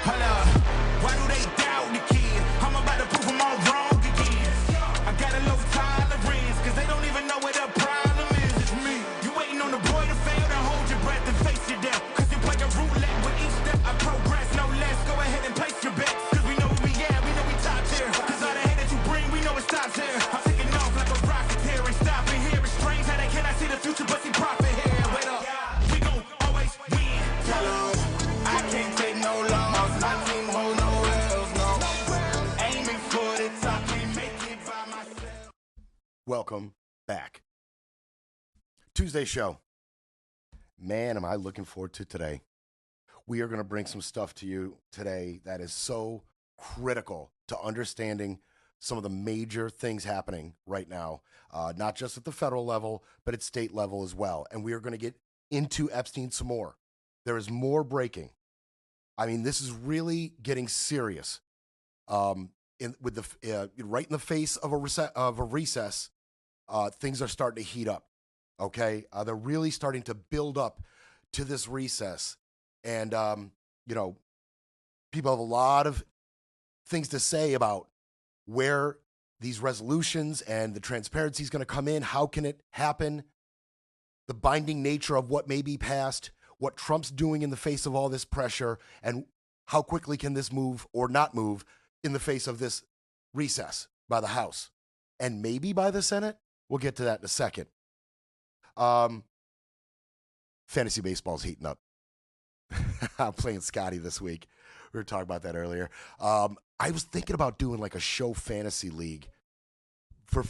Hold up. Why do they doubt the kid? I'm about to prove them all wrong again. I got a low tolerance, cause they don't even know what the problem is. It's me. You waiting on the boy to fail, to hold your breath and face your death. Cause you play a roulette with each step. I progress, no less. Go ahead and place your bets. Cause we know who we are, we know we top tier. Cause all the hate that you bring, we know it stops here. I'm taking off like a rocket here and stopping here. It's strange how they cannot see the future but see profit here. Wait up, we gon' always win. Tell 'em I can't take no loss. My team hold nowhere else, no. Aiming for the top, can't make it by myself. Welcome back. Tuesday show. Man, am I looking forward to today. We are going to bring some stuff to you today that is so critical to understanding some of the major things happening right now, not just at the federal level, but at state level as well. And we are going to get into Epstein some more. There is more breaking. I mean, this is really getting serious. Right in the face of a recess, things are starting to heat up. Okay, they're really starting to build up to this recess, and people have a lot of things to say about where these resolutions and the transparency is going to come in. How can it happen? The binding nature of what may be passed, what Trump's doing in the face of all this pressure, and how quickly can this move or not move in the face of this recess by the House and maybe by the Senate. We'll get to that in a second. Fantasy baseball's heating up. I'm playing Scotty this week. We were talking about that earlier. I was thinking about doing like a show fantasy league.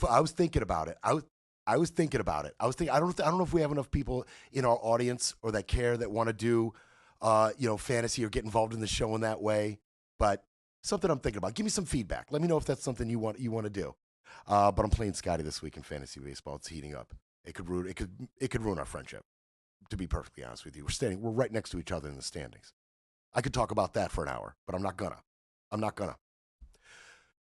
I was thinking about it. I was thinking about it. I don't know if we have enough people in our audience or that care that want to do, fantasy or get involved in the show in that way. But something I'm thinking about. Give me some feedback. Let me know if that's something you want to do. But I'm playing Scotty this week in fantasy baseball. It's heating up. It could ruin our friendship. To be perfectly honest with you, we're right next to each other in the standings. I could talk about that for an hour, but I'm not gonna.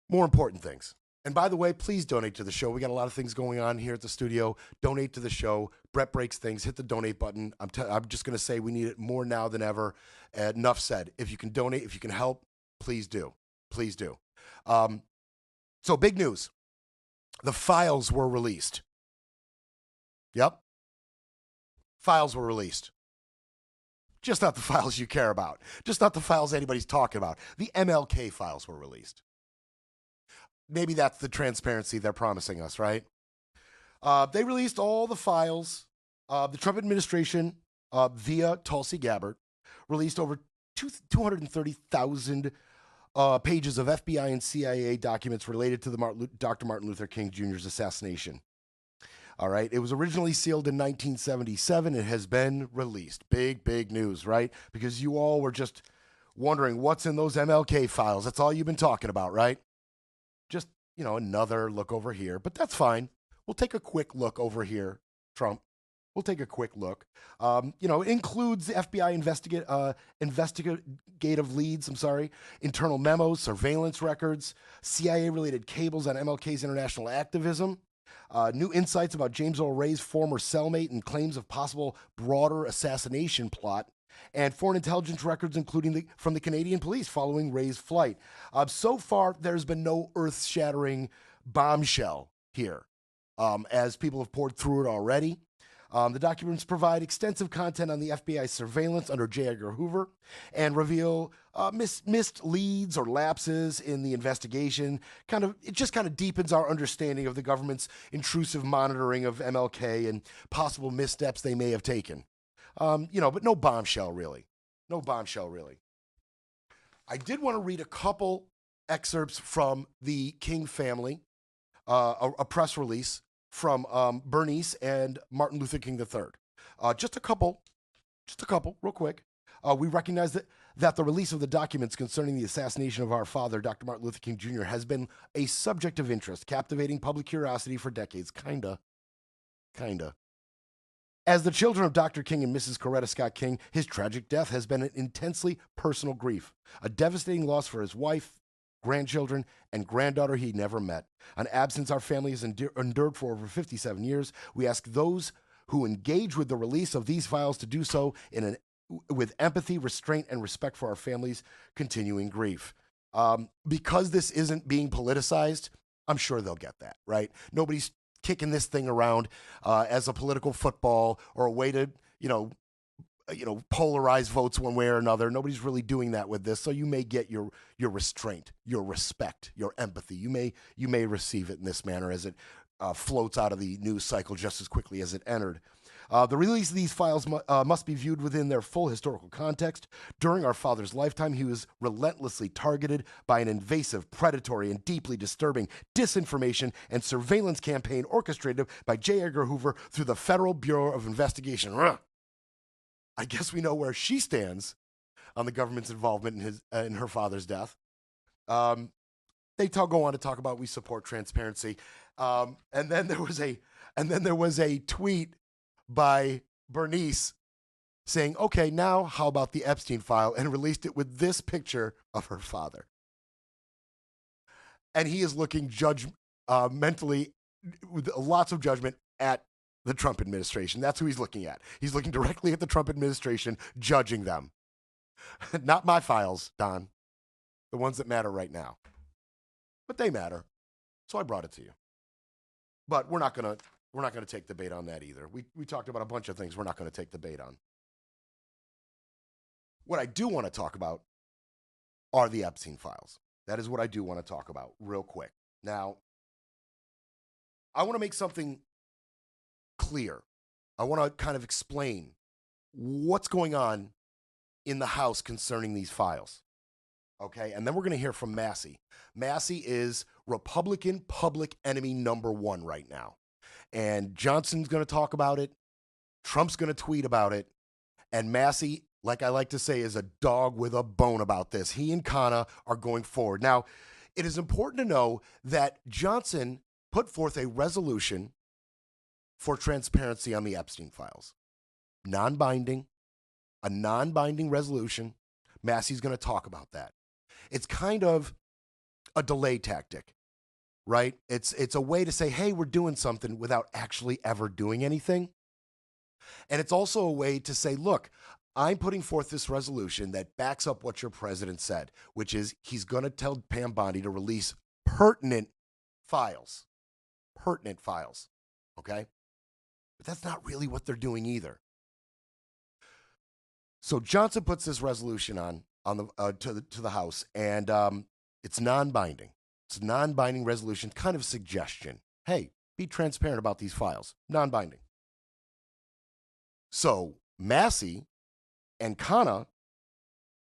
More important things. And by the way, please donate to the show. We got a lot of things going on here at the studio. Donate to the show. Brett breaks things. Hit the donate button. I'm just going to say we need it more now than ever. Enough said. If you can donate, if you can help, please do. Please do. So big news. The files were released. Yep. Files were released. Just not the files you care about. Just not the files anybody's talking about. The MLK files were released. Maybe that's the transparency they're promising us, right? They released all the files. The Trump administration, via Tulsi Gabbard, released over 230,000 pages of FBI and CIA documents related to the Dr. Martin Luther King Jr.'s assassination. All right. It was originally sealed in 1977. It has been released. Big news, right? Because you all were just wondering what's in those MLK files. That's all you've been talking about, right? Just, another look over here. But that's fine. We'll take a quick look over here, Trump. We'll take a quick look. It includes the FBI investigative leads, internal memos, surveillance records, CIA-related cables on MLK's international activism, new insights about James Earl Ray's former cellmate and claims of possible broader assassination plot, and foreign intelligence records, including from the Canadian police following Ray's flight. So far, there's been no earth-shattering bombshell here, as people have poured through it already. The documents provide extensive content on the FBI surveillance under J. Edgar Hoover and reveal missed leads or lapses in the investigation. It just deepens our understanding of the government's intrusive monitoring of MLK and possible missteps they may have taken. But no bombshell really. No bombshell really. I did want to read a couple excerpts from the King family, a press release from Bernice and Martin Luther King III. Just a couple, real quick. We recognize that the release of the documents concerning the assassination of our father, Dr. Martin Luther King Jr., has been a subject of interest, captivating public curiosity for decades. Kinda. As the children of Dr. King and Mrs. Coretta Scott King, his tragic death has been an intensely personal grief, a devastating loss for his wife, grandchildren, and granddaughter he never met. An absence our family has endured for over 57 years. We ask those who engage with the release of these files to do so in an with empathy, restraint, and respect for our families' continuing grief. Because this isn't being politicized, I'm sure they'll get that, right? Nobody's kicking this thing around as a political football or a way to, polarize votes one way or another. Nobody's really doing that with this. So you may get your restraint, your respect, your empathy. You may receive it in this manner as it floats out of the news cycle just as quickly as it entered. The release of these files must be viewed within their full historical context. During our father's lifetime, he was relentlessly targeted by an invasive, predatory, and deeply disturbing disinformation and surveillance campaign orchestrated by J. Edgar Hoover through the Federal Bureau of Investigation. I guess we know where she stands on the government's involvement in her father's death. They go on to talk about we support transparency, and then there was a tweet by Bernice saying, "Okay, now how about the Epstein file?" and released it with this picture of her father, and he is looking mentally with lots of judgment at the Trump administration. That's who he's looking at. He's looking directly at the Trump administration, judging them. Not my files, Don. The ones that matter right now. But they matter. So I brought it to you. But we're not gonna take the bait on that either. We talked about a bunch of things we're not gonna take the bait on. What I do want to talk about are the Epstein files. That is what I do want to talk about real quick. Now, I want to make something clear. I want to kind of explain what's going on in the House concerning these files. Okay, and then we're going to hear from Massie. Massie is Republican public enemy number one right now. And Johnson's going to talk about it. Trump's going to tweet about it. And Massie, like I like to say, is a dog with a bone about this. He and Kana are going forward. Now, it is important to know that Johnson put forth a resolution for transparency on the Epstein files. Non-binding, a non-binding resolution. Massie's going to talk about that. It's kind of a delay tactic, right? It's a way to say, hey, we're doing something without actually ever doing anything. And it's also a way to say, look, I'm putting forth this resolution that backs up what your president said, which is he's going to tell Pam Bondi to release pertinent files. Pertinent files, okay? But that's not really what they're doing either. So Johnson puts this resolution on the to the House, and it's non-binding. It's a non-binding resolution, kind of suggestion. Hey, be transparent about these files. Non-binding. So Massie and Kana,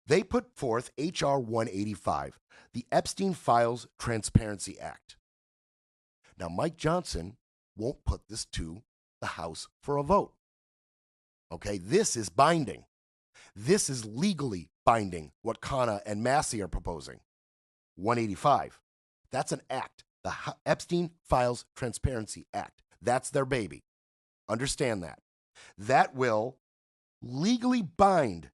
they put forth H.R. 185, the Epstein Files Transparency Act. Now, Mike Johnson won't put this to the House for a vote. Okay, this is binding. This is legally binding, what Kana and Massie are proposing. 185. That's an act. The Epstein Files Transparency Act. That's their baby. Understand that. That will legally bind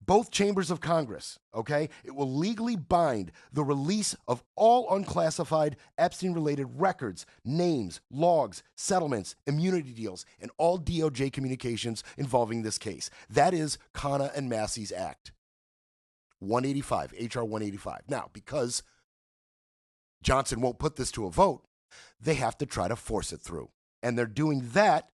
both chambers of Congress, okay? It will legally bind the release of all unclassified Epstein-related records, names, logs, settlements, immunity deals, and all DOJ communications involving this case. That is Kana and Massie's act. 185, H.R. 185. Now, because Johnson won't put this to a vote, they have to try to force it through. And they're doing that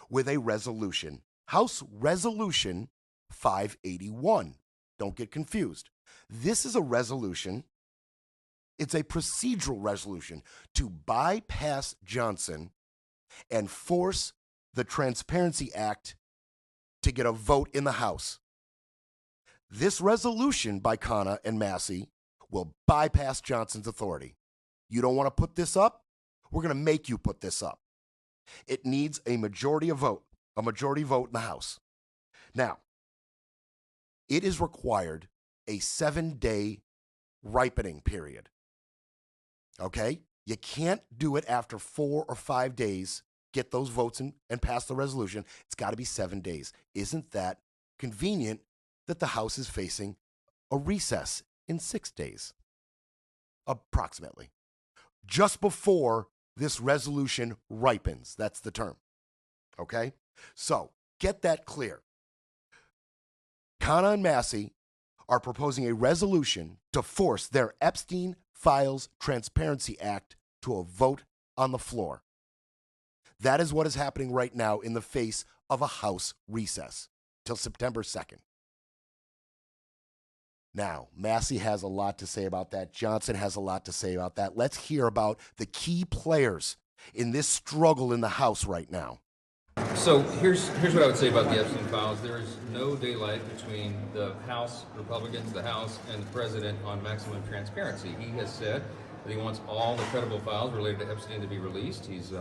with a resolution. House Resolution 581. Don't get confused. This is a resolution. It's a procedural resolution to bypass Johnson and force the Transparency Act to get a vote in the House. This resolution by Kana and Massie will bypass Johnson's authority. You don't want to put this up? We're going to make you put this up. It needs a majority vote in the House. Now, it is required a 7-day ripening period. Okay? You can't do it after 4 or 5 days, get those votes and pass the resolution. It's got to be 7 days. Isn't that convenient that the House is facing a recess in 6 days? Approximately. Just before this resolution ripens. That's the term. Okay? So, get that clear. Khanna and Massie are proposing a resolution to force their Epstein Files Transparency Act to a vote on the floor. That is what is happening right now in the face of a House recess till September 2nd. Now, Massie has a lot to say about that. Johnson has a lot to say about that. Let's hear about the key players in this struggle in the House right now. So here's what I would say about the Epstein files. There is no daylight between the House Republicans, the House, and the President on maximum transparency. He has said that he wants all the credible files related to Epstein to be released. He's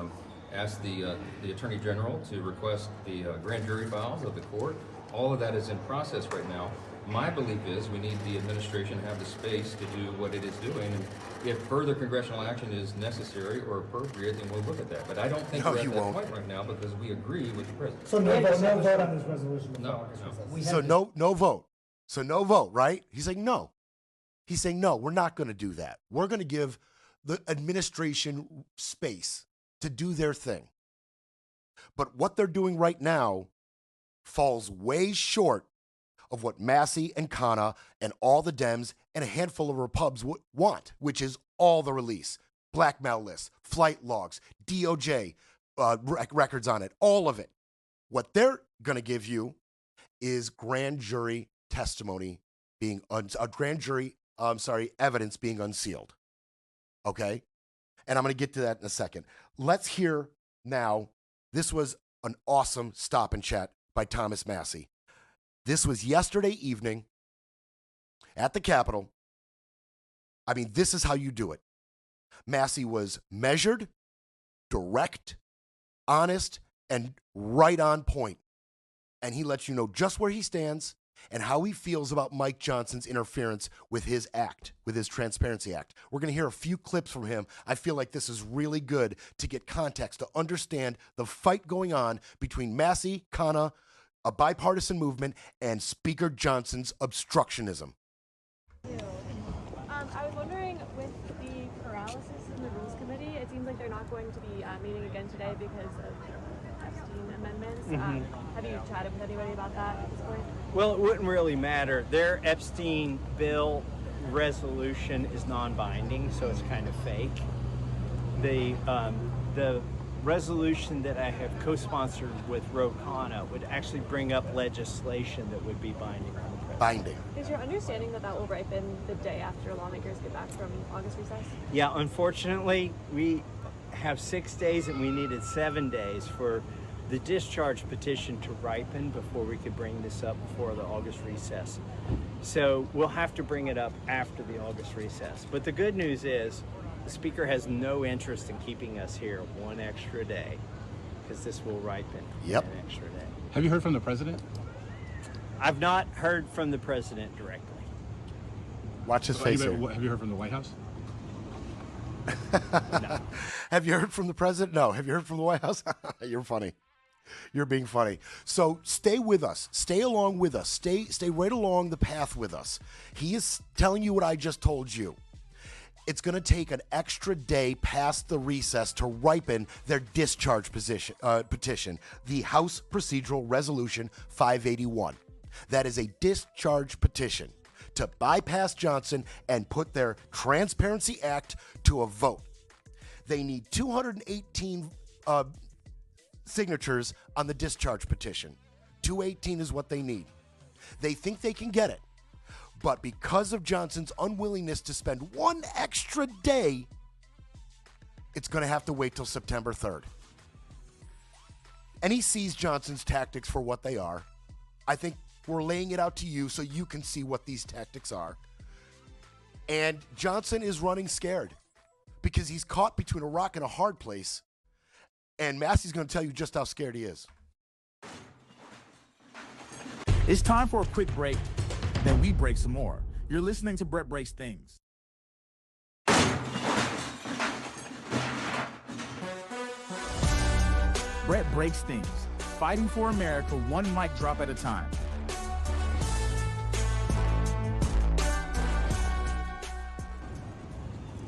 asked the Attorney General to request the grand jury files of the court. All of that is in process right now. My belief is we need the administration to have the space to do what it is doing. And if further congressional action is necessary or appropriate, then we'll look at that. But I don't think we're at that point right now because we agree with the president. So no vote on this resolution. No. So no vote. So no vote, right? He's saying no. He's saying no, we're not going to do that. We're going to give the administration space to do their thing. But what they're doing right now falls way short of what Massie and Khanna and all the Dems and a handful of Repubs want, which is all the release. Blackmail lists, flight logs, DOJ records on it, all of it. What they're going to give you is grand jury testimony being, evidence being unsealed. Okay? And I'm going to get to that in a second. Let's hear now, this was an awesome stop and chat by Thomas Massie. This was yesterday evening at the Capitol. I mean, this is how you do it. Massie was measured, direct, honest, and right on point. And he lets you know just where he stands and how he feels about Mike Johnson's interference with his act, with his Transparency Act. We're going to hear a few clips from him. I feel like this is really good to get context, to understand the fight going on between Massie, Khanna, a bipartisan movement, and Speaker Johnson's obstructionism. I was wondering, with the paralysis in the Rules Committee, it seems like they're not going to be meeting again today because of Epstein amendments. Have you chatted with anybody about that at this point? Well, it wouldn't really matter. Their Epstein bill resolution is non-binding, so it's kind of fake. The resolution that I have co-sponsored with Ro Khanna would actually bring up legislation that would be binding on the president. Binding. Is your understanding that that will ripen the day after lawmakers get back from August recess? Yeah, unfortunately, we have 6 days and we needed 7 days for the discharge petition to ripen before we could bring this up before the August recess. So we'll have to bring it up after the August recess. But the good news is, the Speaker has no interest in keeping us here one extra day because this will ripen an extra day. Have you heard from the president? I've not heard from the president directly. Watch his face here. Have you heard from the White House? No. Have you heard from the president? No. Have you heard from the White House? You're funny. You're being funny. So stay with us. Stay along with us. Stay right along the path with us. He is telling you what I just told you. It's going to take an extra day past the recess to ripen their discharge petition, the House Procedural Resolution 581. That is a discharge petition to bypass Johnson and put their Transparency Act to a vote. They need 218 signatures on the discharge petition. 218 is what they need. They think they can get it. But because of Johnson's unwillingness to spend one extra day, it's going to have to wait till September 3rd. And he sees Johnson's tactics for what they are. I think we're laying it out to you so you can see what these tactics are. And Johnson is running scared because he's caught between a rock and a hard place. And Massie's going to tell you just how scared he is. It's time for a quick break. Then we break some more. You're listening to Brett Breaks Things. Brett Breaks Things. Fighting for America, one mic drop at a time.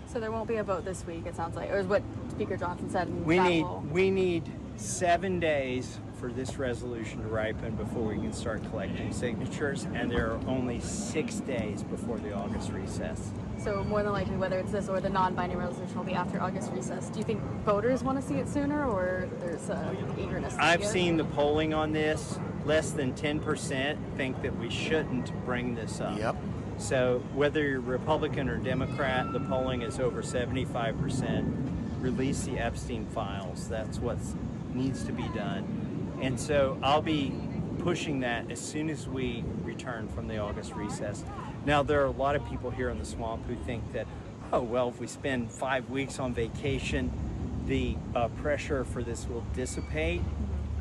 So there won't be a vote this week, it sounds like, or is what Speaker Johnson said. We need 7 days for this resolution to ripen before we can start collecting signatures, and there are only 6 days before the August recess. So more than likely, whether it's this or the non-binding resolution will be after August recess. Do you think voters want to see it sooner, or there's eagerness to see it? I've seen the polling on this. Less than 10% think that we shouldn't bring this up. Yep. So whether you're Republican or Democrat, the polling is over 75%. Release the Epstein files. That's what needs to be done. And so I'll be pushing that as soon as we return from the August recess. Now, there are a lot of people here in the swamp who think that, oh, well, if we spend 5 weeks on vacation, the pressure for this will dissipate.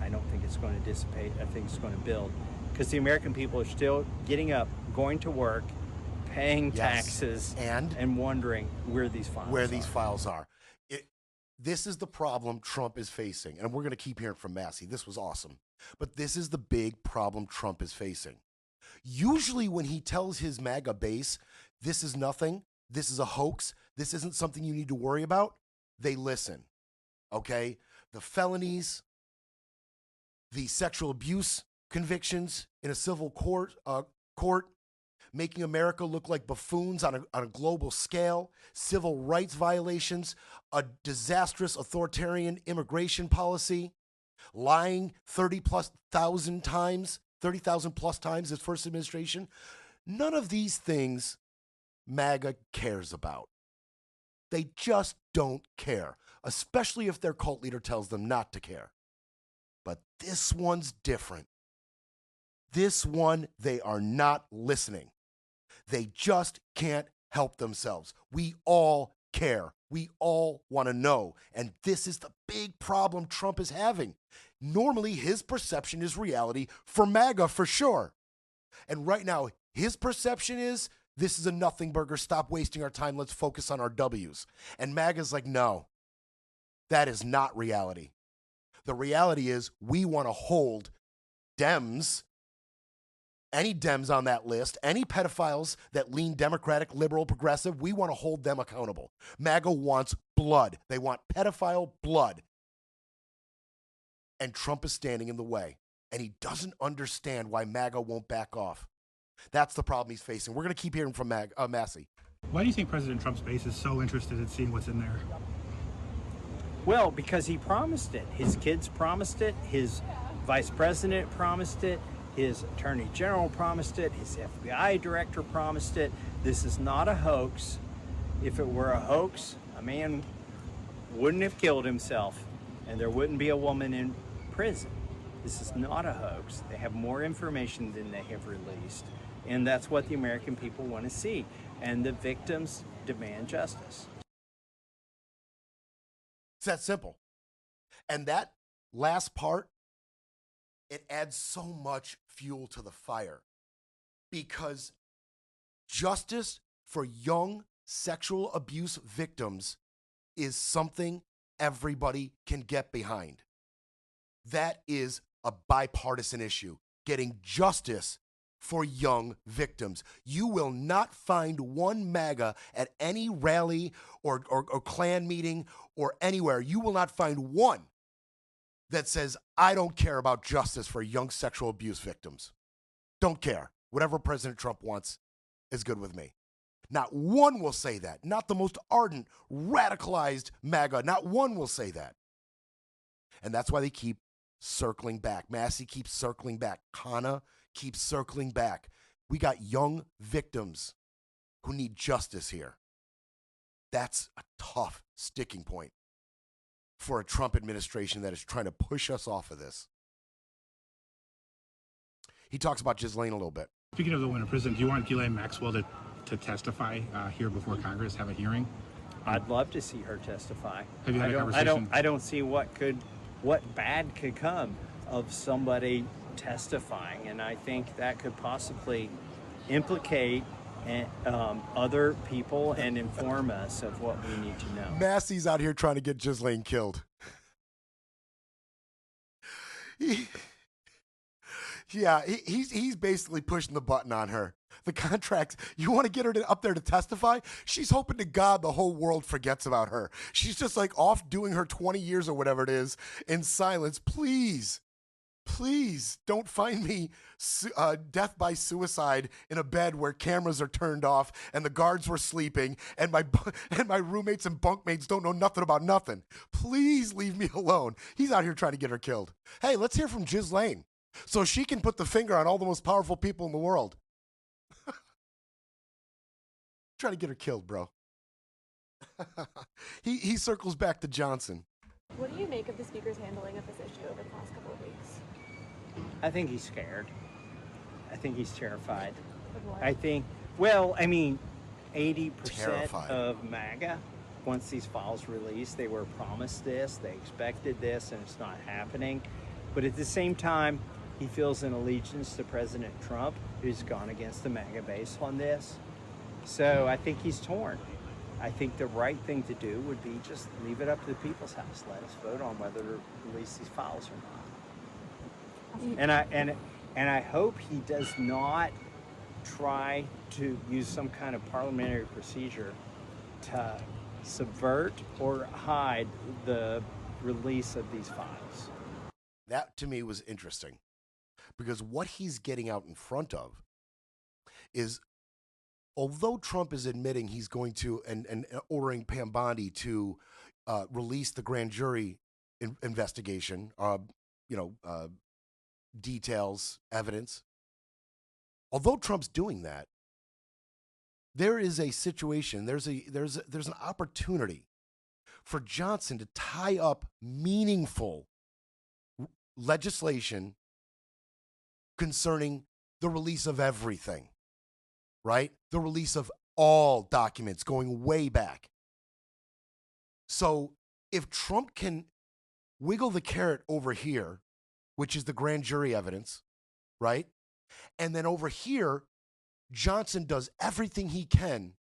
I don't think it's going to dissipate. I think it's going to build, because the American people are still getting up, going to work, paying taxes, and wondering where these files are. This is the problem Trump is facing, and we're going to keep hearing from Massie. This was awesome. But this is the big problem Trump is facing. Usually when he tells his MAGA base, this is nothing, this is a hoax, this isn't something you need to worry about, they listen, okay? The felonies, the sexual abuse convictions in a civil court, making America look like buffoons on a global scale, civil rights violations, a disastrous authoritarian immigration policy, lying 30,000 plus times his first administration. None of these things MAGA cares about. They just don't care, especially if their cult leader tells them not to care. But this one's different. This one, they are not listening. They just can't help themselves. We all care. We all want to know. And this is the big problem Trump is having. Normally, his perception is reality for MAGA, for sure. And right now, his perception is, this is a nothing burger. Stop wasting our time. Let's focus on our W's. And MAGA's like, no, that is not reality. The reality is we want to hold Dems, any Dems on that list, any pedophiles that lean Democratic, liberal, progressive, we want to hold them accountable. MAGA wants blood. They want pedophile blood. And Trump is standing in the way. And he doesn't understand why MAGA won't back off. That's the problem he's facing. We're going to keep hearing from Massie. Why do you think President Trump's base is so interested in seeing what's in there? Well, because he promised it. His kids promised it. His vice president promised it. His attorney general promised it. His FBI director promised it. This is not a hoax. If it were a hoax, a man wouldn't have killed himself, and there wouldn't be a woman in prison. This is not a hoax. They have more information than they have released, and that's what the American people want to see. And the victims demand justice. It's that simple. And that last part, it adds so much fuel to the fire, because justice for young sexual abuse victims is something everybody can get behind. That is a bipartisan issue, getting justice for young victims. You will not find one MAGA at any rally or Klan meeting or anywhere. You will not find one that says, I don't care about justice for young sexual abuse victims. Don't care. Whatever President Trump wants is good with me. Not one will say that. Not the most ardent, radicalized MAGA. Not one will say that. And that's why they keep circling back. Massie keeps circling back. Kana keeps circling back. We got young victims who need justice here. That's a tough sticking point for a Trump administration that is trying to push us off of this. He talks about Ghislaine a little bit. Speaking of the winter prison, do you want Ghislaine Maxwell to testify here before Congress, have a hearing? I'd love to see her testify. Have you had a conversation? I don't see what bad could come of somebody testifying, and I think that could possibly implicate other people and inform us of what we need to know. Massie's out here trying to get Ghislaine killed. He's basically pushing the button on her. The contract, you want to get her up there to testify? She's hoping to God the whole world forgets about her. She's just like off doing her 20 years or whatever it is in silence. Please, Please don't find me death by suicide in a bed where cameras are turned off and the guards were sleeping and my roommates and bunkmates don't know nothing about nothing. Please leave me alone. He's out here trying to get her killed. Hey, let's hear from Ghislaine so she can put the finger on all the most powerful people in the world. Trying to get her killed, bro. He circles back to Johnson. What do you make of the speaker's handling of this issue over the past couple of weeks? I think he's scared. I think he's terrified. Of what? I think, well, I mean, 80% Terrified. of MAGA, once these files released, they were promised this, they expected this, and it's not happening. But at the same time, he feels an allegiance to President Trump, who's gone against the MAGA base on this. So I think he's torn. I think the right thing to do would be just leave it up to the people's house. Let us vote on whether to release these files or not. And I hope he does not try to use some kind of parliamentary procedure to subvert or hide the release of these files. That to me was interesting because what he's getting out in front of is, although Trump is admitting he's going to and ordering Pam Bondi to release the grand jury investigation, details, evidence. Although Trump's doing that, there is a situation, there's an opportunity for Johnson to tie up meaningful legislation concerning the release of everything, right? The release of all documents going way back. So if Trump can wiggle the carrot over here, which is the grand jury evidence, right? And then over here, Johnson does everything he can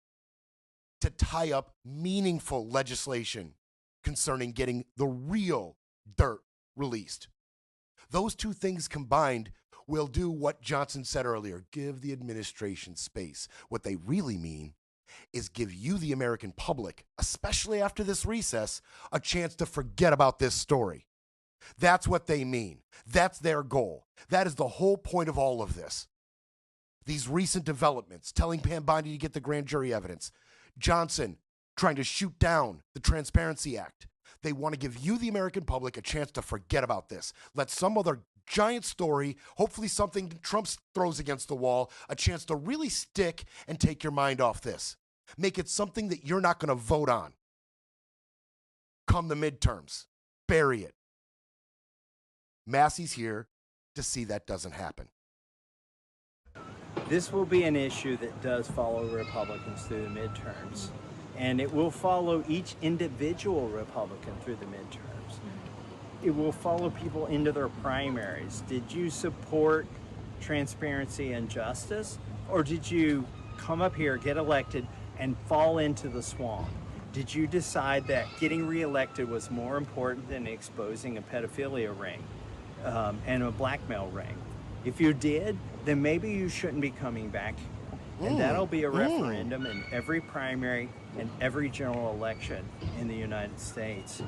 to tie up meaningful legislation concerning getting the real dirt released. Those two things combined will do what Johnson said earlier, give the administration space. What they really mean is give you, the American public, especially after this recess, a chance to forget about this story. That's what they mean. That's their goal. That is the whole point of all of this. These recent developments, telling Pam Bondi to get the grand jury evidence, Johnson trying to shoot down the Transparency Act. They want to give you, the American public, a chance to forget about this. Let some other giant story, hopefully something Trump throws against the wall, a chance to really stick and take your mind off this. Make it something that you're not going to vote on. Come the midterms. Bury it. Massie's here to see that doesn't happen. This will be an issue that does follow Republicans through the midterms, and it will follow each individual Republican through the midterms. It will follow people into their primaries. Did you support transparency and justice, or did you come up here, get elected, and fall into the swamp? Did you decide that getting reelected was more important than exposing a pedophilia ring and a blackmail ring? If you did, then maybe you shouldn't be coming back. And that'll be a referendum in every primary and every general election in the United States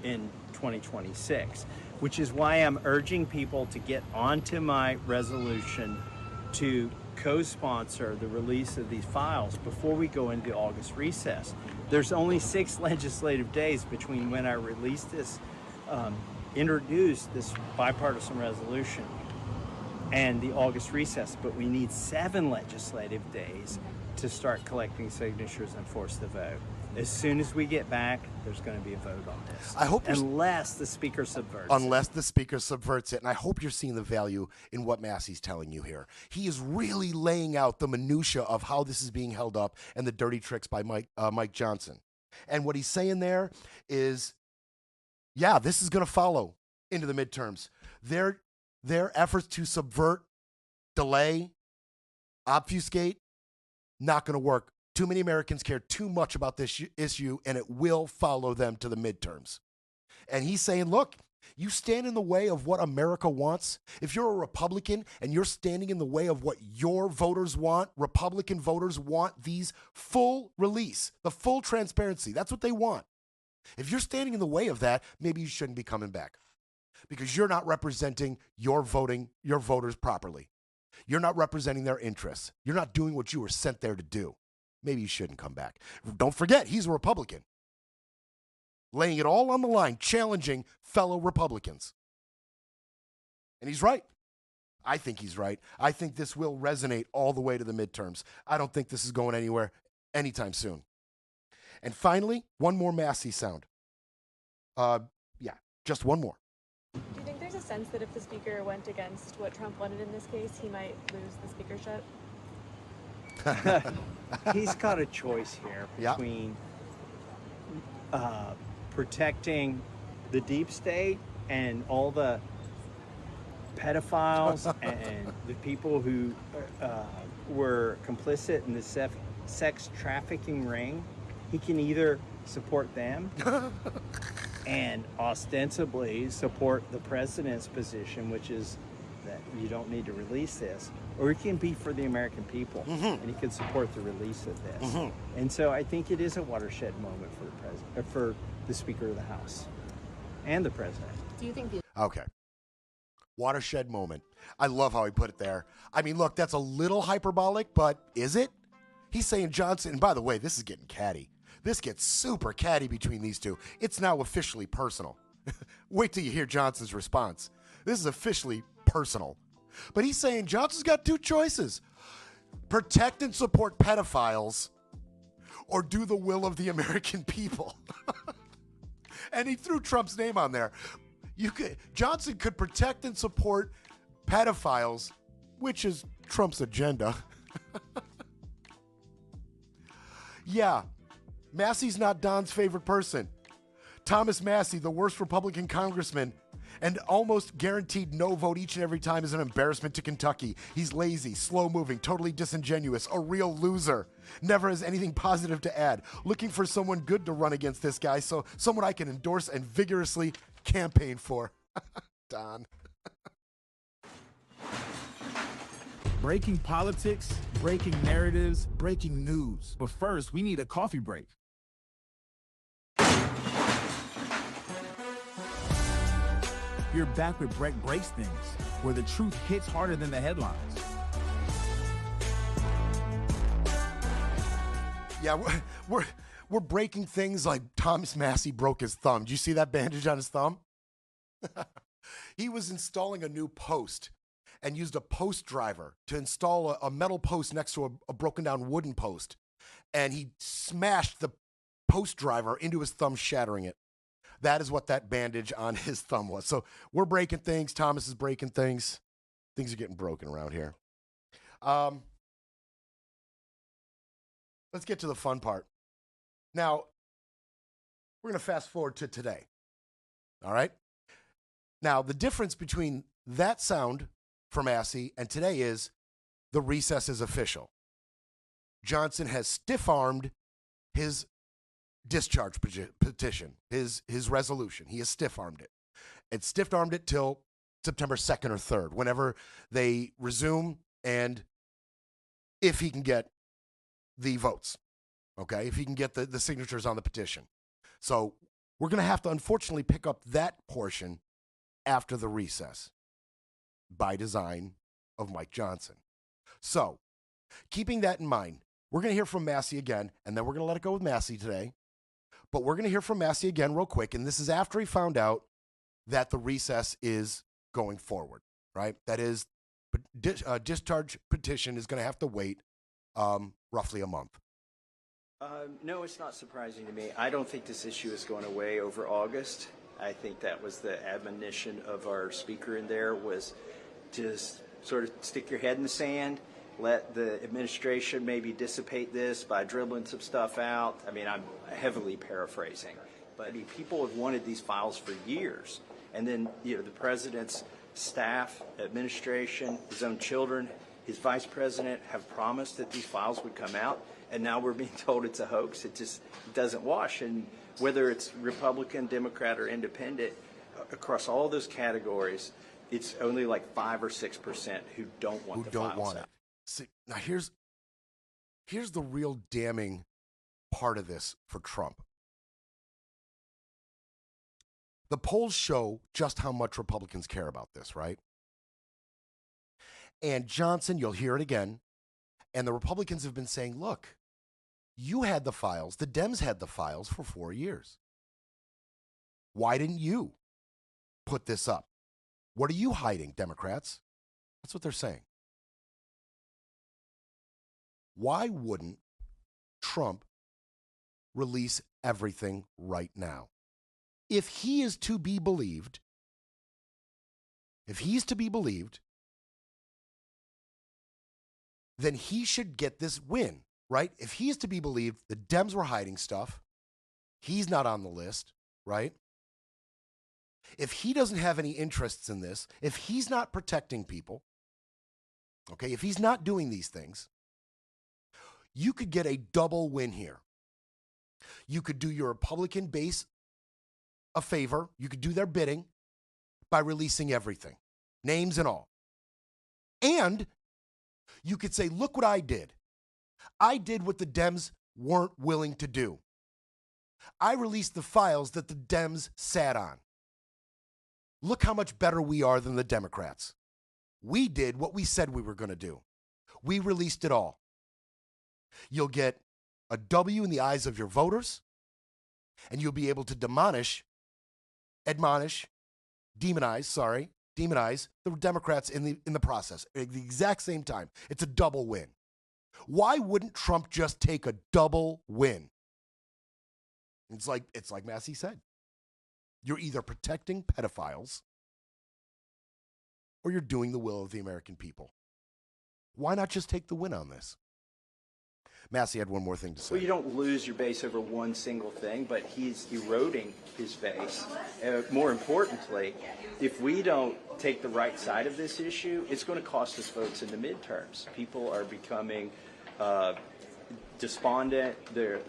in 2026, which is why I'm urging people to get onto my resolution to co-sponsor the release of these files before we go into August recess. There's only 6 legislative days between when I release this, introduce this bipartisan resolution and the August recess, but we need 7 legislative days to start collecting signatures and force the vote. As soon as we get back, there's going to be a vote on this. I hope unless the speaker subverts unless the speaker subverts it. And I hope you're seeing the value in what Massie's telling you here. He is really laying out the minutia of how this is being held up and the dirty tricks by Mike Johnson. And what he's saying there is, yeah, this is going to follow into the midterms. Their efforts to subvert, delay, obfuscate, not going to work. Too many Americans care too much about this issue, and it will follow them to the midterms. And he's saying, look, you stand in the way of what America wants. If you're a Republican and you're standing in the way of what your voters want, Republican voters want these full release, the full transparency. That's what they want. If you're standing in the way of that, maybe you shouldn't be coming back. because you're not representing your voters properly. You're not representing their interests. You're not doing what you were sent there to do. Maybe you shouldn't come back. Don't forget, he's a Republican. Laying it all on the line, challenging fellow Republicans. And he's right. I think he's right. I think this will resonate all the way to the midterms. I don't think this is going anywhere anytime soon. And finally, one more Massie sound. Just one more. Do you think there's a sense that if the speaker went against what Trump wanted in this case, he might lose the speakership? He's got a choice here between protecting the deep state and all the pedophiles and the people who were complicit in the sex trafficking ring. He can either support them and ostensibly support the president's position, which is that you don't need to release this, or he can be for the American people, and he can support the release of this. And so I think it is a watershed moment for the president, for the Speaker of the House and the president. Do you think Okay. Watershed moment. I love how he put it there. I mean, look, that's a little hyperbolic, but is it? He's saying Johnson, and by the way, this is getting catty. This gets super catty between these two. It's now officially personal. Wait till you hear Johnson's response. This is officially personal. But he's saying Johnson's got two choices. Protect and support pedophiles or do the will of the American people. And he threw Trump's name on there. Johnson could protect and support pedophiles, which is Trump's agenda. Yeah, Massie's not Don's favorite person. Thomas Massie, the worst Republican congressman, and almost guaranteed no vote each and every time, is an embarrassment to Kentucky. He's lazy, slow-moving, totally disingenuous, a real loser. Never has anything positive to add. Looking for someone good to run against this guy, so someone I can endorse and vigorously campaign for. Don. Breaking politics, breaking narratives, breaking news. But first, we need a coffee break. You're back with Brett Breaks Things, where the truth hits harder than the headlines. Yeah, we're breaking things like Thomas Massie broke his thumb. Did you see that bandage on his thumb? He was installing a new post and used a post driver to install a metal post next to a broken down wooden post. And he smashed the post driver into his thumb, shattering it. That is what that bandage on his thumb was. So we're breaking things. Thomas is breaking things. Things are getting broken around here. Let's get to the fun part. Now, we're going to fast forward to today. All right? Now, the difference between that sound from Massie and today is the recess is official. Johnson has stiff-armed his discharge petition, his resolution. He has stiff-armed it. And stiff-armed it till September 2nd or 3rd, whenever they resume and if he can get the votes, okay? If he can get the signatures on the petition. So we're going to have to, unfortunately, pick up that portion after the recess by design of Mike Johnson. So keeping that in mind, we're going to hear from Massie again, and then we're going to let it go with Massie today. But we're going to hear from Massie again real quick, and this is after he found out that the recess is going forward, right? That is, discharge petition is going to have to wait roughly a month. No, it's not surprising to me. I don't think this issue is going away over August. I think that was the admonition of our speaker in there, was just sort of stick your head in the sand, let the administration maybe dissipate this by dribbling some stuff out. I mean, I'm heavily paraphrasing, but people have wanted these files for years. And then, the president's staff, administration, his own children, his vice president have promised that these files would come out, and now we're being told it's a hoax. It just doesn't wash. And whether it's Republican, Democrat, or Independent, across all those categories, it's only like 5 or 6% who don't want the files out. See, now here's the real damning part of this for Trump. The polls show just how much Republicans care about this, right? And Johnson, you'll hear it again, and the Republicans have been saying, look, you had the files, the Dems had the files for 4 years. Why didn't you put this up? What are you hiding, Democrats? That's what they're saying. Why wouldn't Trump release everything right now? If he is to be believed, then he should get this win, right? If he is to be believed, the Dems were hiding stuff. He's not on the list, right? If he doesn't have any interests in this, if he's not protecting people, okay, if he's not doing these things, you could get a double win here. You could do your Republican base a favor. You could do their bidding by releasing everything, names and all. And you could say, look what I did. I did what the Dems weren't willing to do. I released the files that the Dems sat on. Look how much better we are than the Democrats. We did what we said we were going to do. We released it all. You'll get a W in the eyes of your voters, and you'll be able to demonize the Democrats in the process at the exact same time. It's a double win. Why wouldn't Trump just take a double win? It's like Massie said. You're either protecting pedophiles or you're doing the will of the American people. Why not just take the win on this? Massie had one more thing to say. Well, you don't lose your base over one single thing, but he's eroding his base. More importantly, if we don't take the right side of this issue, it's going to cost us votes in the midterms. People are becoming despondent, they're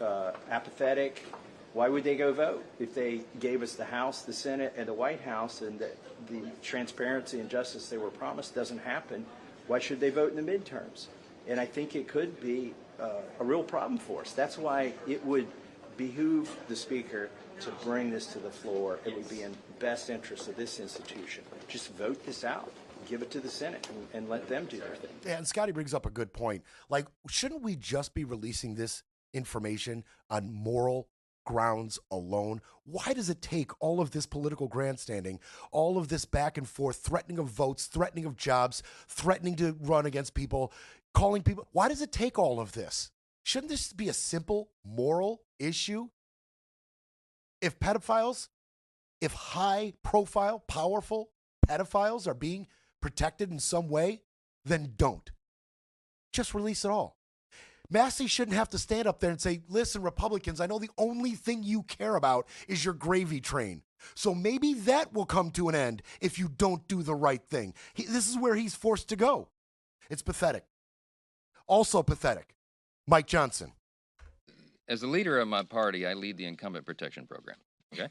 apathetic. Why would they go vote? If they gave us the House, the Senate, and the White House, and the transparency and justice they were promised doesn't happen, why should they vote in the midterms? And I think it could be a real problem for us. That's why it would behoove the Speaker to bring this to the floor. It would be in best interest of this institution. Just vote this out. Give it to the Senate and let them do their thing. Yeah, and Scotty brings up a good point. Like, shouldn't we just be releasing this information on moral grounds alone? Why does it take all of this political grandstanding, all of this back and forth, threatening of votes, threatening of jobs, threatening to run against people, calling people? Why does it take all of this? Shouldn't this be a simple moral issue? If high profile, powerful pedophiles are being protected in some way, then don't. Just release it all. Massie shouldn't have to stand up there and say, listen, Republicans, I know the only thing you care about is your gravy train. So maybe that will come to an end if you don't do the right thing. This is where he's forced to go. It's pathetic. Also pathetic, Mike Johnson. As the leader of my party, I lead the incumbent protection program. Okay,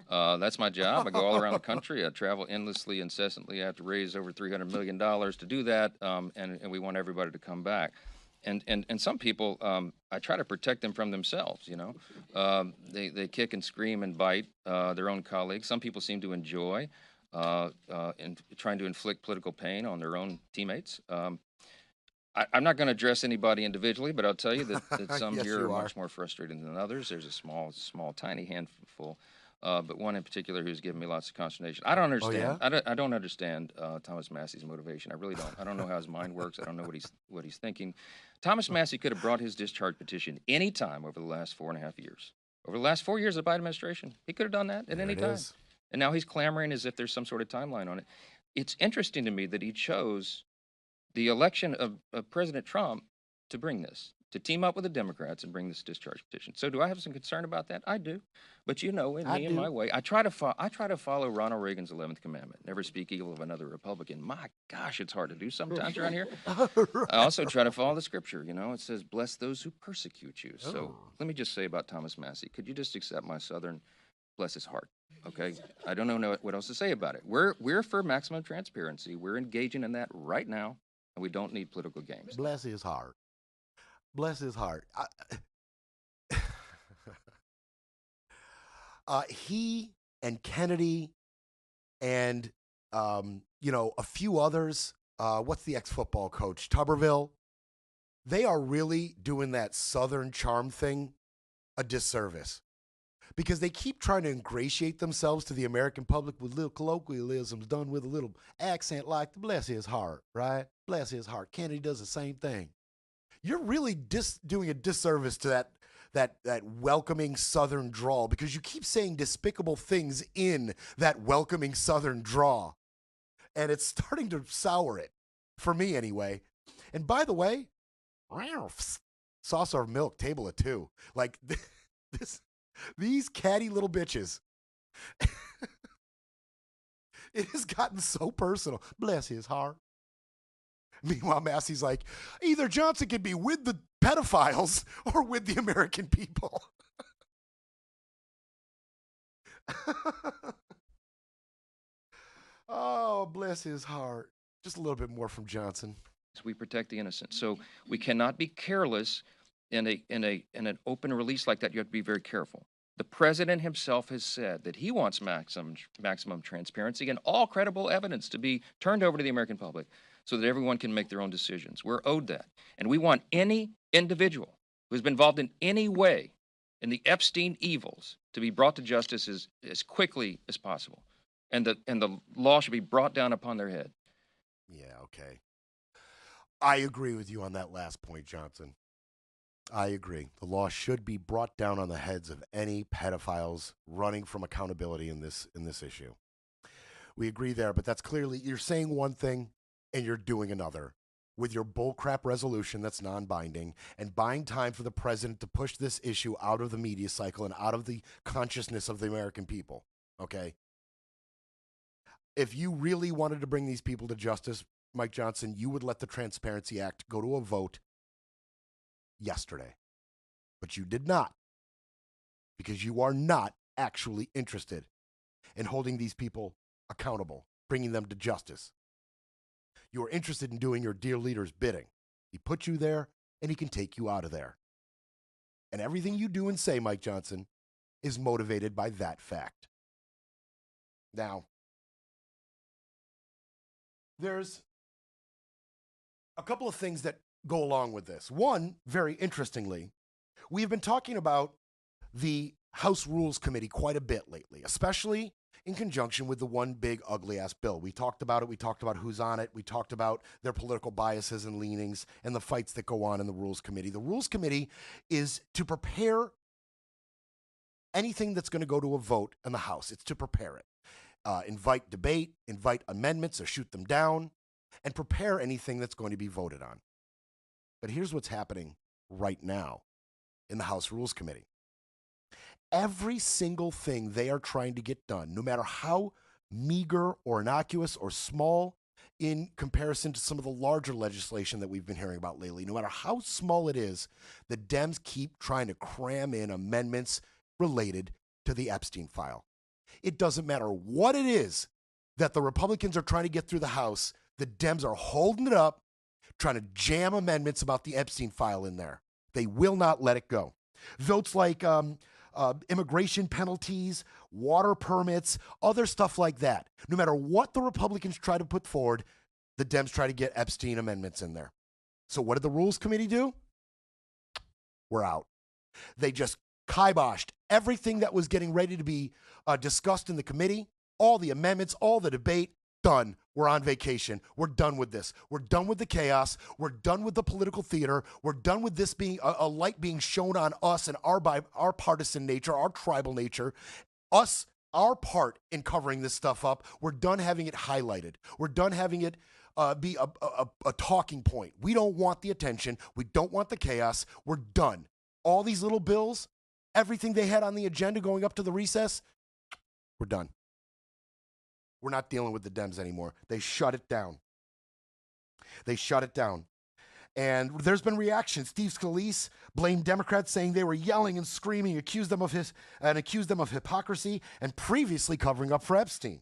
that's my job. I go all around the country. I travel endlessly, incessantly. I have to raise over $300 million to do that, and we want everybody to come back. And some people, I try to protect them from themselves. You know, they kick and scream and bite their own colleagues. Some people seem to enjoy in trying to inflict political pain on their own teammates. I'm not going to address anybody individually, but I'll tell you that some Yes, here you are are. much more frustrated than others. There's a small, tiny handful, but one in particular who's given me lots of consternation. I don't understand. yeah? I don't understand Thomas Massie's motivation. I really don't. I don't know how his mind works. I don't know what he's thinking. Thomas Massie could have brought his discharge petition any time over the last 4.5 years. Over the last 4 years of the Biden administration, he could have done that at any it time. is. And now he's clamoring as if there's some sort of timeline on it. It's interesting to me that he chose the election of President Trump to bring this, to team up with the Democrats and bring this discharge petition. So do I have some concern about that? I do. But you know, in me and my way, I try to follow Ronald Reagan's 11th commandment, never speak evil of another Republican. My gosh, it's hard to do sometimes around here. I also try to follow the scripture. You know, it says, bless those who persecute you. So let me just say about Thomas Massie, could you just accept my Southern, bless his heart? Okay, I don't know what else to say about it. We're for maximum transparency. We're engaging in that right now. And we don't need political games. Bless his heart. Bless his heart. He and Kennedy and, a few others. What's the ex-football coach? Tuberville. They are really doing that Southern charm thing a disservice because they keep trying to ingratiate themselves to the American public with little colloquialisms done with a little accent like, bless his heart, right? Bless his heart. Kennedy does the same thing. You're really doing a disservice to that welcoming Southern drawl because you keep saying despicable things in that welcoming Southern drawl. And it's starting to sour it, for me anyway. And by the way, saucer of milk, table of two. Like these catty little bitches. It has gotten so personal. Bless his heart. Meanwhile, Massie's like, either Johnson could be with the pedophiles or with the American people. Oh, bless his heart. Just a little bit more from Johnson. We protect the innocent. So we cannot be careless in an open release like that. You have to be very careful. The president himself has said that he wants maximum transparency and all credible evidence to be turned over to the American public so that everyone can make their own decisions. We're owed that. And we want any individual who's been involved in any way in the Epstein evils to be brought to justice as quickly as possible. And the law should be brought down upon their head. Yeah, okay. I agree with you on that last point, Johnson. I agree. The law should be brought down on the heads of any pedophiles running from accountability in this issue. We agree there, but that's clearly, you're saying one thing and you're doing another with your bullcrap resolution that's non-binding and buying time for the president to push this issue out of the media cycle and out of the consciousness of the American people, okay? If you really wanted to bring these people to justice, Mike Johnson, you would let the Transparency Act go to a vote yesterday. But you did not, because you are not actually interested in holding these people accountable, bringing them to justice. You are interested in doing your dear leader's bidding. He put you there, and he can take you out of there. And everything you do and say, Mike Johnson, is motivated by that fact. Now, there's a couple of things that go along with this. One, very interestingly, we've been talking about the House Rules Committee quite a bit lately, especially in conjunction with the one big ugly ass bill. We talked about it. We talked about who's on it. We talked about their political biases and leanings and the fights that go on in the Rules Committee. The Rules Committee is to prepare anything that's going to go to a vote in the House. It's to prepare it. Invite debate, invite amendments or shoot them down, and prepare anything that's going to be voted on. But here's what's happening right now in the House Rules Committee. Every single thing they are trying to get done, no matter how meager or innocuous or small in comparison to some of the larger legislation that we've been hearing about lately, no matter how small it is, the Dems keep trying to cram in amendments related to the Epstein file. It doesn't matter what it is that the Republicans are trying to get through the House, the Dems are holding it up, trying to jam amendments about the Epstein file in there. They will not let it go. Votes like immigration penalties, water permits, other stuff like that. No matter what the Republicans try to put forward, the Dems try to get Epstein amendments in there. So what did the Rules Committee do? We're out. They just kiboshed everything that was getting ready to be discussed in the committee, all the amendments, all the debate, done. We're on vacation. We're done with this. We're done with the chaos. We're done with the political theater. We're done with this being a light being shown on us and our partisan nature, our tribal nature, our part in covering this stuff up. We're done having it highlighted. We're done having it be a talking point. We don't want the attention. We don't want the chaos. We're done. All these little bills, everything they had on the agenda going up to the recess, we're done. We're not dealing with the Dems anymore. They shut it down. They shut it down. And there's been reactions. Steve Scalise blamed Democrats, saying they were yelling and screaming, accused them of hypocrisy, and previously covering up for Epstein.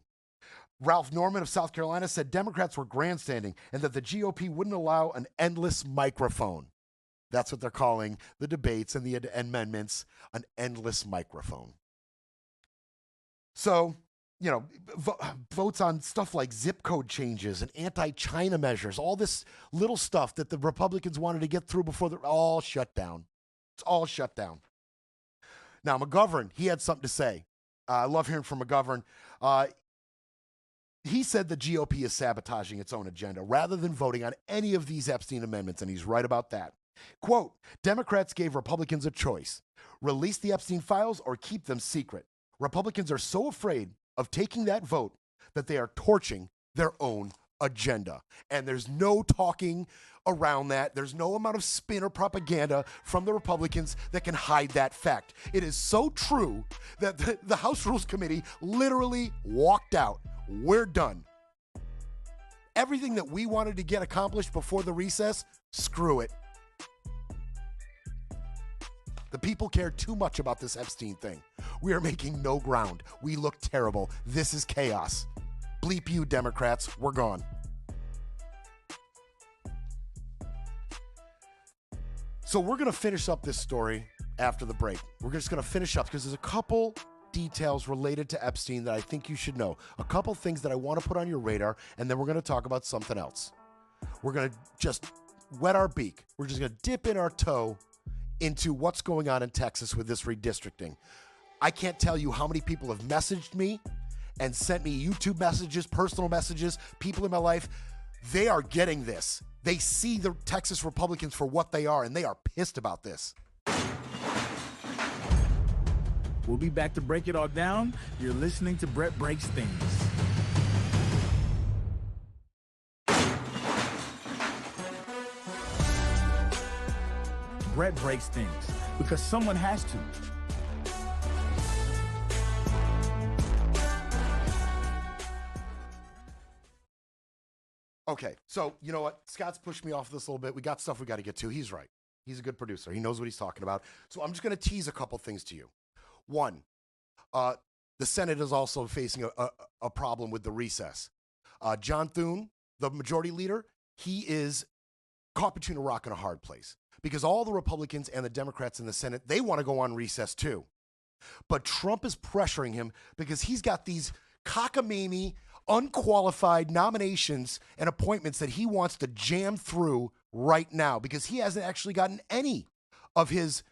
Ralph Norman of South Carolina said Democrats were grandstanding and that the GOP wouldn't allow an endless microphone. That's what they're calling the debates and the amendments, an endless microphone. So, you know, votes on stuff like zip code changes and anti-China measures, all this little stuff that the Republicans wanted to get through before they're all shut down. It's all shut down. Now, McGovern, he had something to say. I love hearing from McGovern. He said the GOP is sabotaging its own agenda rather than voting on any of these Epstein amendments, and he's right about that. Quote, Democrats gave Republicans a choice. Release the Epstein files or keep them secret. Republicans are so afraid of taking that vote that they are torching their own agenda. And there's no talking around that. There's no amount of spin or propaganda from the Republicans that can hide that fact. It is so true that the House Rules Committee literally walked out. We're done. Everything that we wanted to get accomplished before the recess, screw it. The people care too much about this Epstein thing. We are making no ground. We look terrible. This is chaos. Bleep you, Democrats. We're gone. So we're going to finish up this story after the break. We're just going to finish up because there's a couple details related to Epstein that I think you should know. A couple things that I want to put on your radar, and then we're going to talk about something else. We're going to just wet our beak. We're just going to dip in our toe into what's going on in Texas with this redistricting. I can't tell you how many people have messaged me and sent me YouTube messages, personal messages, people in my life. They are getting this. They see the Texas Republicans for what they are, and they are pissed about this. We'll be back to break it all down. You're listening to Brett Breaks Things. Brett breaks things because someone has to. Okay, so you know what? Scott's pushed me off this a little bit. We got stuff we got to get to. He's right. He's a good producer. He knows what he's talking about. So I'm just going to tease a couple things to you. One, the Senate is also facing a problem with the recess. John Thune, the majority leader, he is caught between a rock and a hard place because all the Republicans and the Democrats in the Senate, they want to go on recess too. But Trump is pressuring him because he's got these cockamamie, unqualified nominations and appointments that he wants to jam through right now because he hasn't actually gotten any of his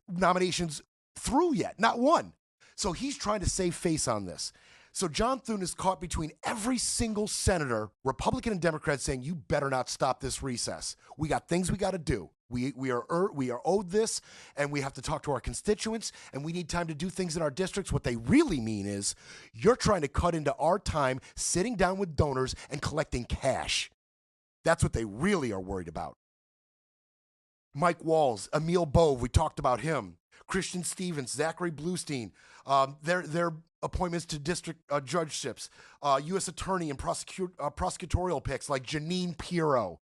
nominations through yet, not one. So he's trying to save face on this. So John Thune is caught between every single senator, Republican and Democrat, saying, you better not stop this recess. We got things we got to do. We are owed this, and we have to talk to our constituents, and we need time to do things in our districts. What they really mean is you're trying to cut into our time sitting down with donors and collecting cash. That's what they really are worried about. Mike Walls, Emil Bove, we talked about him. Christian Stevens, Zachary Bluestein, their appointments to district judgeships, U.S. attorney and prosecutorial picks like Jeanine Pirro.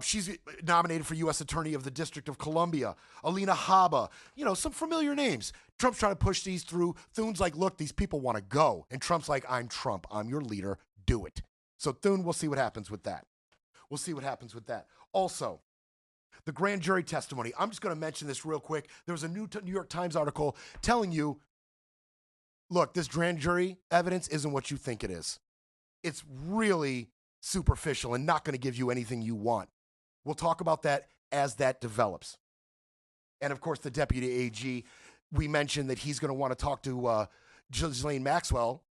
She's nominated for U.S. Attorney of the District of Columbia. Alina Habba, some familiar names. Trump's trying to push these through. Thune's like, look, these people want to go. And Trump's like, I'm Trump. I'm your leader. Do it. So Thune, we'll see what happens with that. Also, the grand jury testimony. I'm just going to mention this real quick. There was a New York Times article telling you, look, this grand jury evidence isn't what you think it is. It's really superficial and not going to give you anything you want. We'll talk about that as that develops. And of course, the deputy AG, we mentioned that he's going to want to talk to Ghislaine Maxwell.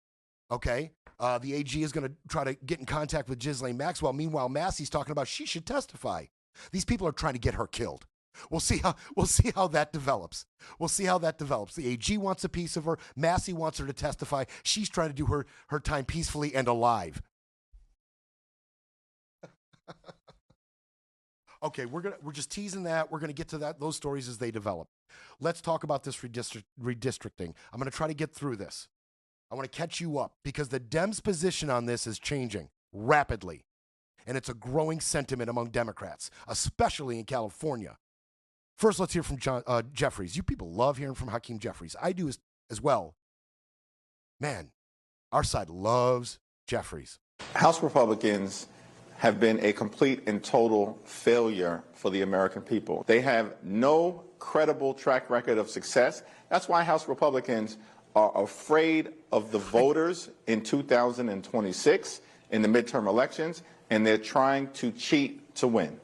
Okay. The AG is going to try to get in contact with Ghislaine Maxwell. Meanwhile, Massie's talking about she should testify. These people are trying to get her killed. We'll see how that develops. The AG wants a piece of her. Massie wants her to testify. She's trying to do her time peacefully and alive. Okay, we're just teasing that. We're gonna get to those stories as they develop. Let's talk about this redistricting. I'm gonna try to get through this. I want to catch you up because the Dems' position on this is changing rapidly, and it's a growing sentiment among Democrats, especially in California. First, let's hear from Jeffries. You people love hearing from Hakeem Jeffries. I do as well. Man, our side loves Jeffries. House Republicans have been a complete and total failure for the American people. They have no credible track record of success, That's why House Republicans are afraid of the voters in 2026 in the midterm elections, and they're trying to cheat to win.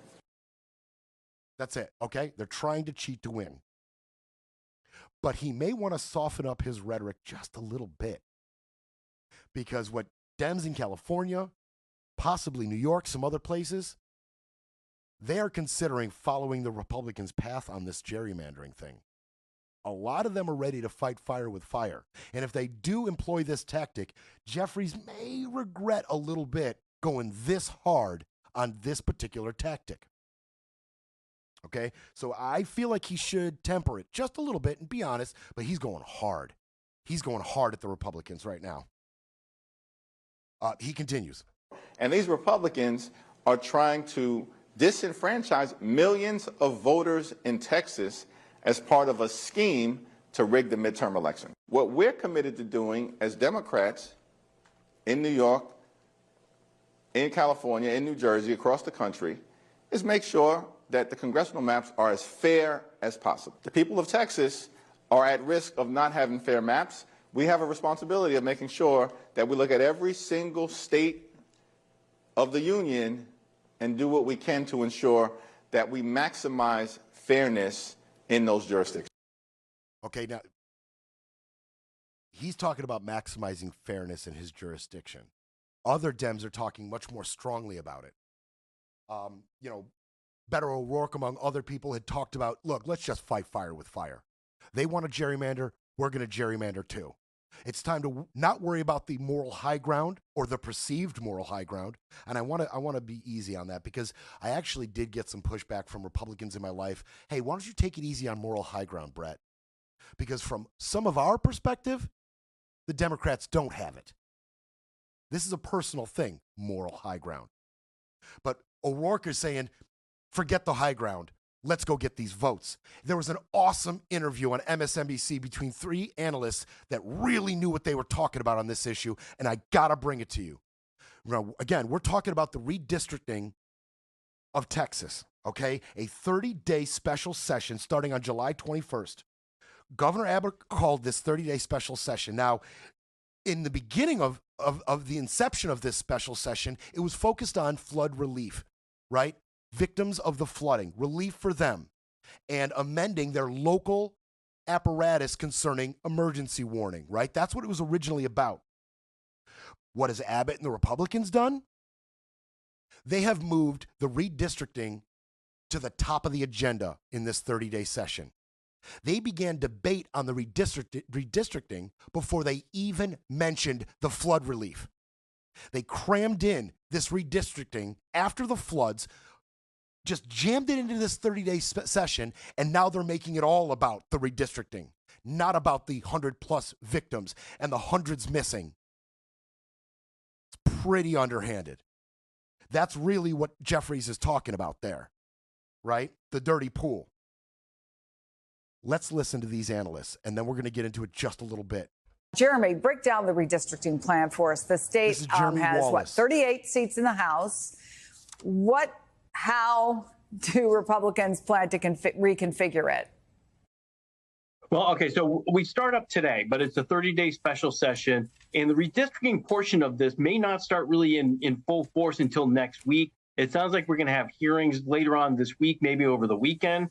That's it, okay? They're trying to cheat to win. But he may want to soften up his rhetoric just a little bit. Because what Dems in California, possibly New York, some other places, they are considering following the Republicans' path on this gerrymandering thing. A lot of them are ready to fight fire with fire. And if they do employ this tactic, Jeffries may regret a little bit going this hard on this particular tactic. Okay? So I feel like he should temper it just a little bit and be honest, but he's going hard. He's going hard at the Republicans right now. He continues. And these Republicans are trying to disenfranchise millions of voters in Texas as part of a scheme to rig the midterm election. What we're committed to doing as Democrats in New York, in California, in New Jersey, across the country, is make sure that the congressional maps are as fair as possible. The people of Texas are at risk of not having fair maps. We have a responsibility of making sure that we look at every single state of the union and do what we can to ensure that we maximize fairness in those jurisdictions. Okay, now, he's talking about maximizing fairness in his jurisdiction. Other Dems are talking much more strongly about it. Beto O'Rourke, among other people, had talked about, look, let's just fight fire with fire. They want to gerrymander, we're going to gerrymander too. It's time to not worry about the moral high ground or the perceived moral high ground. And I want to be easy on that because I actually did get some pushback from Republicans in my life. Hey, why don't you take it easy on moral high ground, Brett? Because from some of our perspective, the Democrats don't have it. This is a personal thing, moral high ground. But O'Rourke is saying, forget the high ground. Let's go get these votes. There was an awesome interview on MSNBC between three analysts that really knew what they were talking about on this issue, and I got to bring it to you. Now, again, we're talking about the redistricting of Texas, okay? A 30-day special session starting on July 21st. Governor Abbott called this 30-day special session. Now, in the beginning of the inception of this special session, it was focused on flood relief, right? Victims of the flooding, relief for them, and amending their local apparatus concerning emergency warning, right? That's what it was originally about. What has Abbott and the Republicans done? They have moved the redistricting to the top of the agenda in this 30-day session. They began debate on the redistricting before they even mentioned the flood relief. They crammed in this redistricting after the floods, just jammed it into this 30-day session, and now they're making it all about the redistricting, not about the 100-plus victims and the hundreds missing. It's pretty underhanded. That's really what Jeffries is talking about there, right? The dirty pool. Let's listen to these analysts, and then we're going to get into it just a little bit. Jeremy, break down the redistricting plan for us. The state has, 38 seats in the House. How do Republicans plan to reconfigure it? Well, okay, so we start up today, but it's a 30-day special session, and the redistricting portion of this may not start really in full force until next week. It sounds like we're going to have hearings later on this week, maybe over the weekend,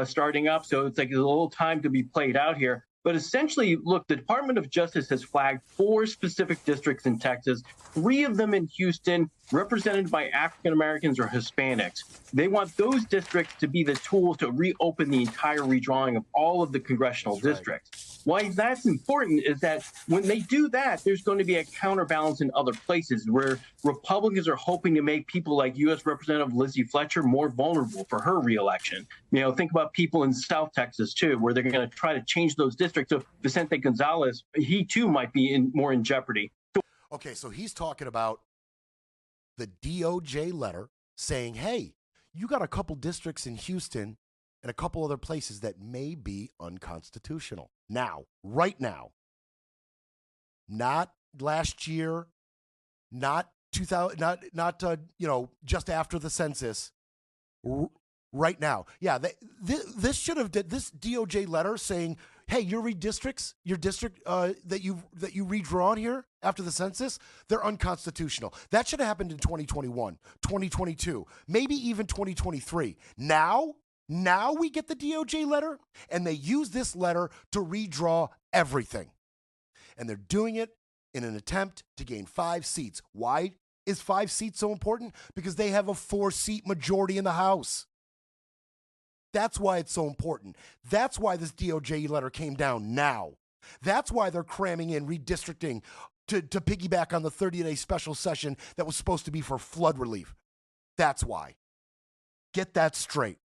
starting up. So it's like a little time to be played out here. But essentially, look, the Department of Justice has flagged 4 specific districts in Texas, 3 of them in Houston, represented by African Americans or Hispanics. They want those districts to be the tool to reopen the entire redrawing of all of the congressional districts. Why that's important is that when they do that, there's going to be a counterbalance in other places where Republicans are hoping to make people like U.S. Representative Lizzie Fletcher more vulnerable for her reelection. You know, think about people in South Texas, too, where they're going to try to change those districts. So Vicente Gonzalez, he, too, might be more in jeopardy. Okay, so he's talking about the DOJ letter saying, hey, you got a couple districts in Houston and a couple other places that may be unconstitutional. Now, right now, not last year, not 2000, not just after the census. Right now, yeah, this should have did this DOJ letter saying hey, your redistricts, your district that you redrawn here after the census, they're unconstitutional. That should have happened in 2021, 2022, maybe even 2023. Now we get the DOJ letter, and they use this letter to redraw everything. And they're doing it in an attempt to gain 5 seats. Why is 5 seats so important? Because they have a 4-seat majority in the House. That's why it's so important. That's why this DOJ letter came down now. That's why they're cramming in redistricting to piggyback on the 30-day special session that was supposed to be for flood relief. That's why. Get that straight.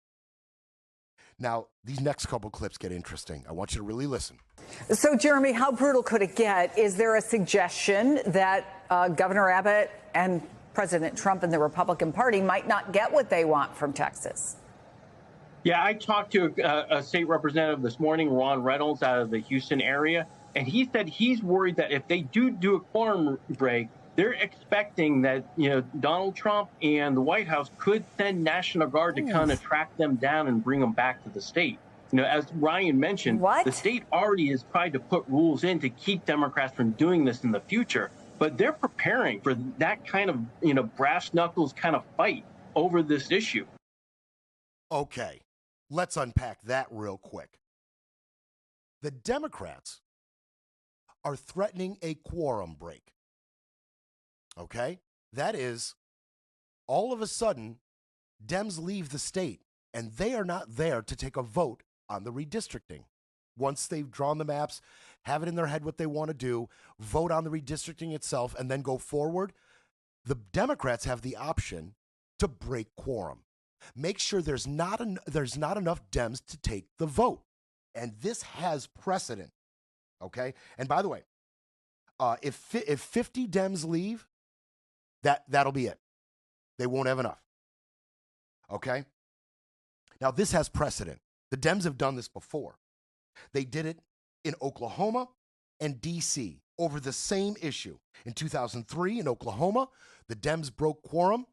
Now, these next couple clips get interesting. I want you to really listen. So, Jeremy, how brutal could it get? Is there a suggestion that Governor Abbott and President Trump and the Republican Party might not get what they want from Texas? Yeah, I talked to a state representative this morning, Ron Reynolds, out of the Houston area, and he said he's worried that if they do a quorum break, they're expecting that, Donald Trump and the White House could send National Guard to kind of track them down and bring them back to the state. As Ryan mentioned, the state already has tried to put rules in to keep Democrats from doing this in the future, but they're preparing for that kind of, brass knuckles kind of fight over this issue. Okay. Let's unpack that real quick. The Democrats are threatening a quorum break. Okay? That is, all of a sudden, Dems leave the state, and they are not there to take a vote on the redistricting. Once they've drawn the maps, have it in their head what they want to do, vote on the redistricting itself, and then go forward, the Democrats have the option to break quorum. Make sure there's not enough Dems to take the vote. And this has precedent, okay? And by the way, if 50 Dems leave, that'll be it. They won't have enough, okay? Now, this has precedent. The Dems have done this before. They did it in Oklahoma and D.C. over the same issue. In 2003 in Oklahoma, the Dems broke quorum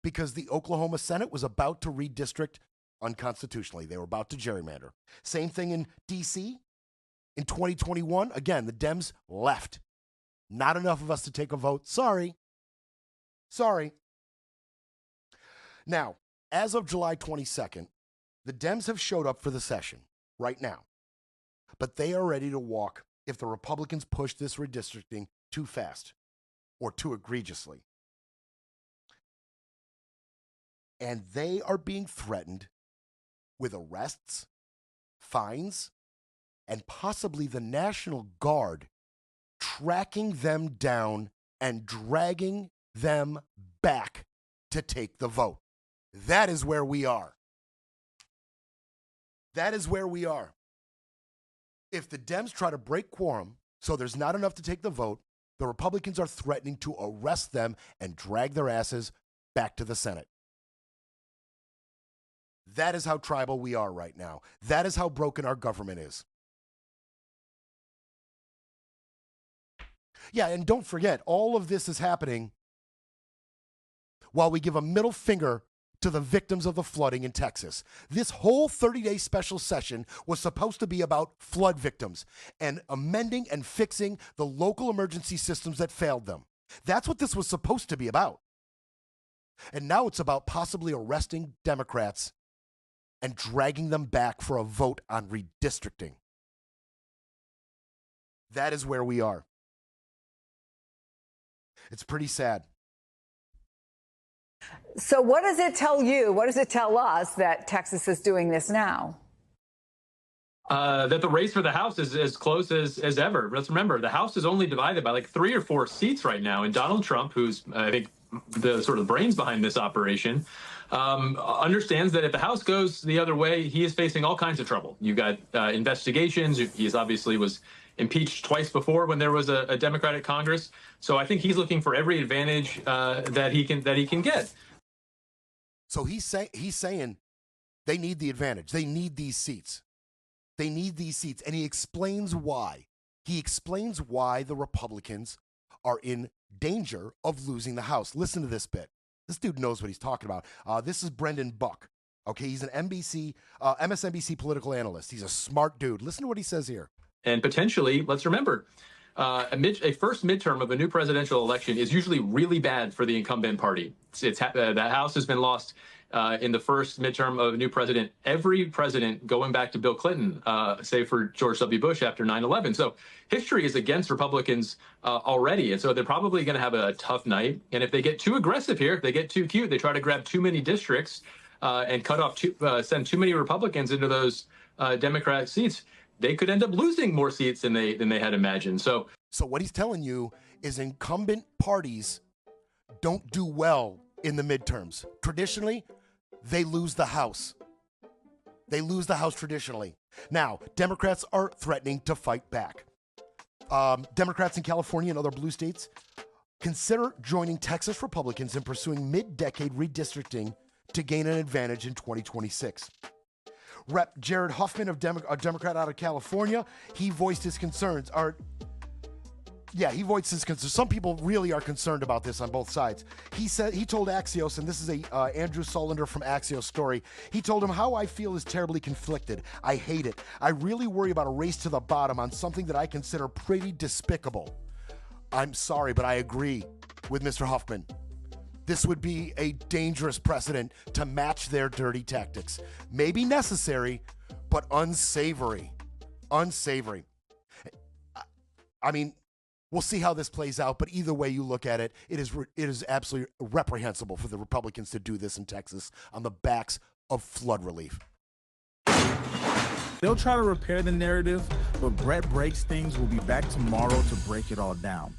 because the Oklahoma Senate was about to redistrict unconstitutionally. They were about to gerrymander. Same thing in D.C. In 2021, again, the Dems left. Not enough of us to take a vote. Sorry. Now, as of July 22nd, the Dems have showed up for the session right now. But they are ready to walk if the Republicans push this redistricting too fast or too egregiously. And they are being threatened with arrests, fines, and possibly the National Guard tracking them down and dragging them back to take the vote. That is where we are. That is where we are. If the Dems try to break quorum, so there's not enough to take the vote, the Republicans are threatening to arrest them and drag their asses back to the Senate. That is how tribal we are right now. That is how broken our government is. Yeah, and don't forget, all of this is happening while we give a middle finger to the victims of the flooding in Texas. This whole 30-day special session was supposed to be about flood victims and amending and fixing the local emergency systems that failed them. That's what this was supposed to be about. And now it's about possibly arresting Democrats and dragging them back for a vote on redistricting. That is where we are. It's pretty sad. So what does it tell you? What does it tell us that Texas is doing this now? That the race for the House is as close as ever. Let's remember, the House is only divided by like 3 or 4 seats right now. And Donald Trump, who's, I think, the sort of brains behind this operation, understands that if the House goes the other way, he is facing all kinds of trouble. You've got investigations. He obviously was impeached twice before when there was a Democratic Congress. So I think he's looking for every advantage that he can get. So he's saying they need the advantage. They need these seats. They need these seats. And he explains why. He explains why the Republicans are in danger of losing the House. Listen to this bit. This dude knows what he's talking about. This is Brendan Buck Okay, he's an MSNBC political analyst. He's a smart dude. Listen to what he says here. And potentially, let's remember, a first midterm of a new presidential election is usually really bad for the incumbent party. That House has been lost in the first midterm of a new president. Every president going back to Bill Clinton, save for George W. Bush after 9/11. So history is against Republicans already. And so they're probably going to have a tough night. And if they get too aggressive here, if they get too cute, they try to grab too many districts and send too many Republicans into those Democratic seats, they could end up losing more seats than they had imagined. So what he's telling you is incumbent parties don't do well in the midterms. Traditionally, they lose the House. They lose the House traditionally. Now, Democrats are threatening to fight back. Democrats in California and other blue states consider joining Texas Republicans in pursuing mid-decade redistricting to gain an advantage in 2026. Rep. Jared Huffman, a Democrat out of California, he voiced his concerns. He voiced his concerns. Some people really are concerned about this on both sides. He told Axios, and this is a Andrew Solinder from Axios story. He told him, "How I feel is terribly conflicted. I hate it. I really worry about a race to the bottom on something that I consider pretty despicable. I'm sorry, but I agree with Mr. Huffman. This would be a dangerous precedent to match their dirty tactics. Maybe necessary, but unsavory. Unsavory." I mean, we'll see how this plays out, but either way you look at it, it is absolutely reprehensible for the Republicans to do this in Texas on the backs of flood relief. They'll try to repair the narrative, but Brett Breaks Things will be back tomorrow to break it all down.